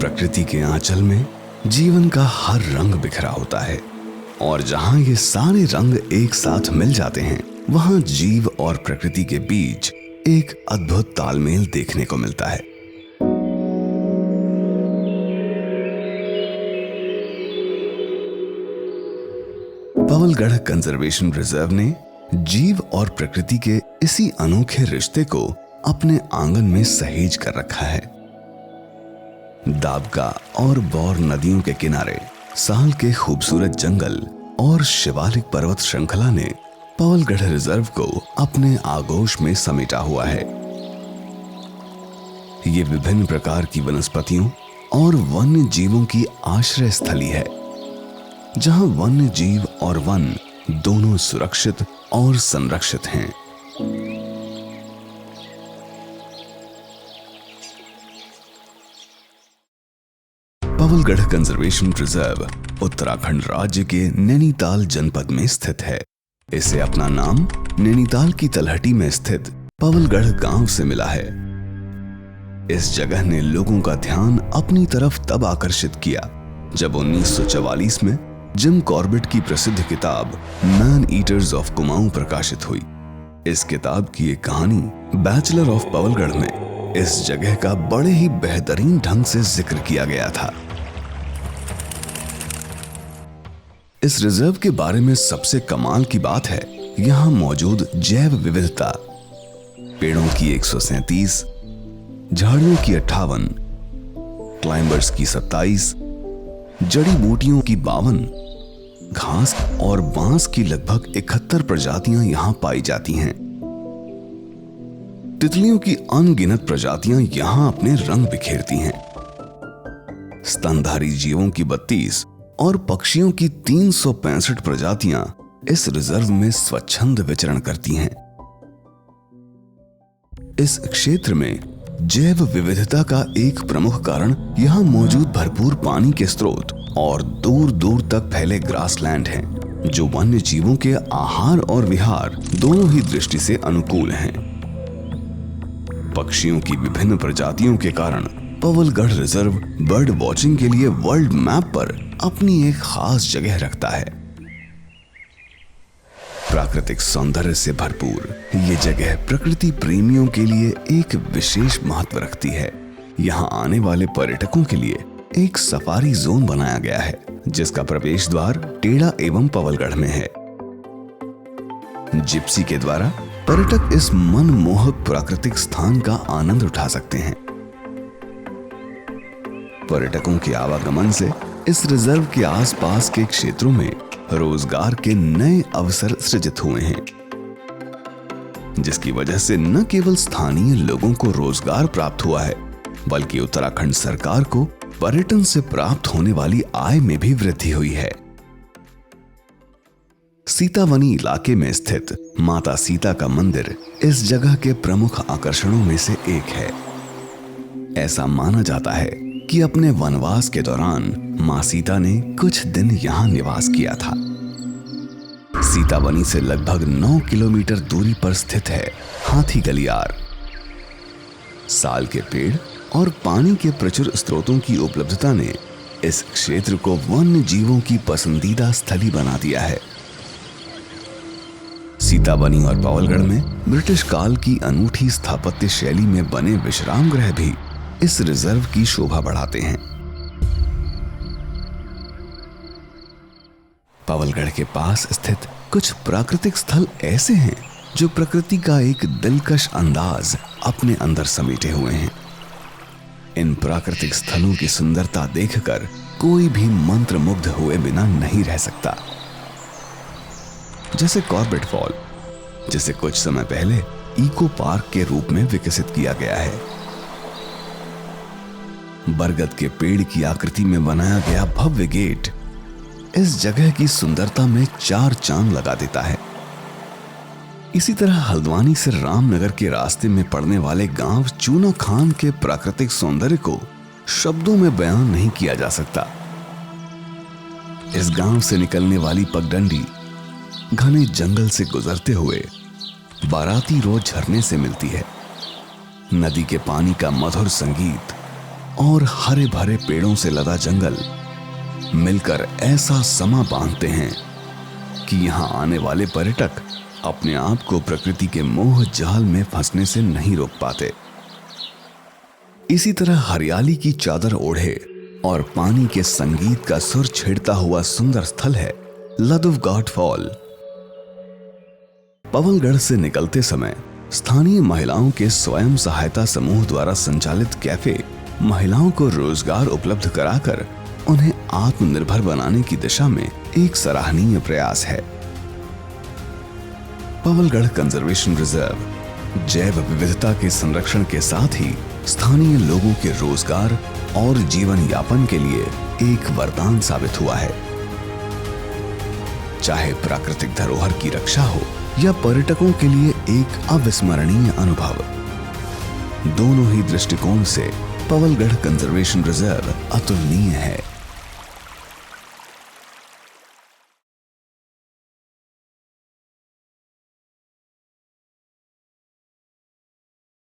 प्रकृति के आंचल में जीवन का हर रंग बिखरा होता है और जहां ये सारे रंग एक साथ मिल जाते हैं वहां जीव और प्रकृति के बीच एक अद्भुत तालमेल देखने को मिलता है। पवलगढ़ कंजर्वेशन रिजर्व ने जीव और प्रकृति के इसी अनोखे रिश्ते को अपने आंगन में सहेज कर रखा है। दाबका और बौर नदियों के किनारे साल के खूबसूरत जंगल और शिवालिक पर्वत श्रृंखला ने पवलगढ़ रिजर्व को अपने आगोश में समेटा हुआ है। ये विभिन्न प्रकार की वनस्पतियों और वन्य जीवों की आश्रय स्थली है, जहां वन्य जीव और वन दोनों सुरक्षित और संरक्षित हैं। पवलगढ़ कंजर्वेशन रिजर्व उत्तराखंड राज्य के नैनीताल जनपद में स्थित है। इसे अपना नाम नैनीताल की तलहटी में स्थित पवलगढ़ गांव से मिला है। इस जगह ने लोगों का ध्यान अपनी तरफ तब आकर्षित किया जब 1944 में जिम कॉर्बेट की प्रसिद्ध किताब मैन ईटर्स ऑफ कुमाऊं प्रकाशित हुई। इस किताब की एक कहानी बैचलर ऑफ पवलगढ़ में इस जगह का बड़े ही बेहतरीन ढंग से जिक्र किया गया था। इस रिजर्व के बारे में सबसे कमाल की बात है यहाँ मौजूद जैव विविधता। पेड़ों की 137, झाड़ियों की 58, क्लाइंबर्स की 27, जड़ी बूटियों की 52, घास और बांस की लगभग 71 प्रजातियां यहाँ पाई जाती हैं। तितलियों की अनगिनत प्रजातियां यहाँ अपने रंग बिखेरती हैं। स्तनधारी जीवों की 32 और पक्षियों की 365 प्रजातियां इस रिजर्व में स्वच्छंद विचरण करती हैं। इस क्षेत्र में जैव विविधता का एक प्रमुख कारण यहाँ मौजूद भरपूर पानी के स्रोत और दूर दूर तक फैले ग्रासलैंड हैं, जो वन्य जीवों के आहार और विहार दोनों ही दृष्टि से अनुकूल हैं। पक्षियों की विभिन्न प्रजातियों के कारण पवलगढ़ रिजर्व बर्ड वॉचिंग के लिए वर्ल्ड मैप पर अपनी एक खास जगह रखता है। प्राकृतिक सौंदर्य से भरपूर ये जगह प्रकृति प्रेमियों के लिए एक विशेष महत्व रखती है। यहाँ आने वाले पर्यटकों के लिए एक सफारी जोन बनाया गया है, जिसका प्रवेश द्वार टेढ़ा एवं पवलगढ़ में है। जिप्सी के द्वारा पर्यटक इस मनमोहक प्राकृतिक स्थान का आनंद उठा सकते हैं। पर्यटकों के आवागमन से इस रिजर्व के आसपास के क्षेत्रों में रोजगार के नए अवसर सृजित हुए हैं, जिसकी वजह से न केवल स्थानीय लोगों को रोजगार प्राप्त हुआ है, बल्कि उत्तराखंड सरकार को पर्यटन से प्राप्त होने वाली आय में भी वृद्धि हुई है। सीतावनी इलाके में स्थित माता सीता का मंदिर इस जगह के प्रमुख आकर्षणों में से एक है। ऐसा माना जाता है कि अपने वनवास के दौरान मां सीता ने कुछ दिन यहां निवास किया था। सीतावनी से लगभग 9 किलोमीटर दूरी पर स्थित है हाथी गलियार। साल के पेड़ और पानी के प्रचुर स्रोतों की उपलब्धता ने इस क्षेत्र को वन्य जीवों की पसंदीदा स्थली बना दिया है। सीतावनी और पवलगढ़ में ब्रिटिश काल की अनूठी स्थापत्य शैली में बने विश्राम गृह भी इस रिजर्व की शोभा बढ़ाते हैं। पवलगढ़ के पास स्थित कुछ प्राकृतिक स्थल ऐसे हैं जो प्रकृति का एक दिलकश अंदाज अपने अंदर समेटे हुए हैं। इन प्राकृतिक स्थलों की सुंदरता देखकर कोई भी मंत्रमुग्ध हुए बिना नहीं रह सकता। जैसे कॉर्बेट फॉल, जिसे कुछ समय पहले इको पार्क के रूप में विकसित किया गया है। बरगद के पेड़ की आकृति में बनाया गया भव्य गेट इस जगह की सुंदरता में 4 चांद लगा देता है। इसी तरह हल्द्वानी से रामनगर के रास्ते में पड़ने वाले गांव चूना खान के प्राकृतिक सौंदर्य को शब्दों में बयान नहीं किया जा सकता। इस गांव से निकलने वाली पगडंडी घने जंगल से गुजरते हुए बाराती रोड झरने से मिलती है। नदी के पानी का मधुर संगीत और हरे भरे पेड़ों से लदा जंगल मिलकर ऐसा समा बांधते हैं कि यहाँ आने वाले पर्यटक अपने आप को प्रकृति के मोह जाल में फंसने से नहीं रोक पाते। इसी तरह हरियाली की चादर ओढ़े और पानी के संगीत का सुर छेड़ता हुआ सुंदर स्थल है लदुवगाट फॉल। पवलगढ़ से निकलते समय स्थानीय महिलाओं के स्वयं सहायता समूह द्वारा संचालित कैफे महिलाओं को रोजगार उपलब्ध कराकर उन्हें आत्मनिर्भर बनाने की दिशा में एक सराहनीय प्रयास है। पवलगढ़ कंजर्वेशन रिजर्व जैव विविधता के संरक्षण के साथ ही स्थानीय लोगों के रोजगार और जीवन यापन के लिए एक वरदान साबित हुआ है। चाहे प्राकृतिक धरोहर की रक्षा हो या पर्यटकों के लिए एक अविस्मरणीय अनुभव, दोनों ही दृष्टिकोण से पवलगढ़ कंजर्वेशन रिजर्व अतुलनीय है।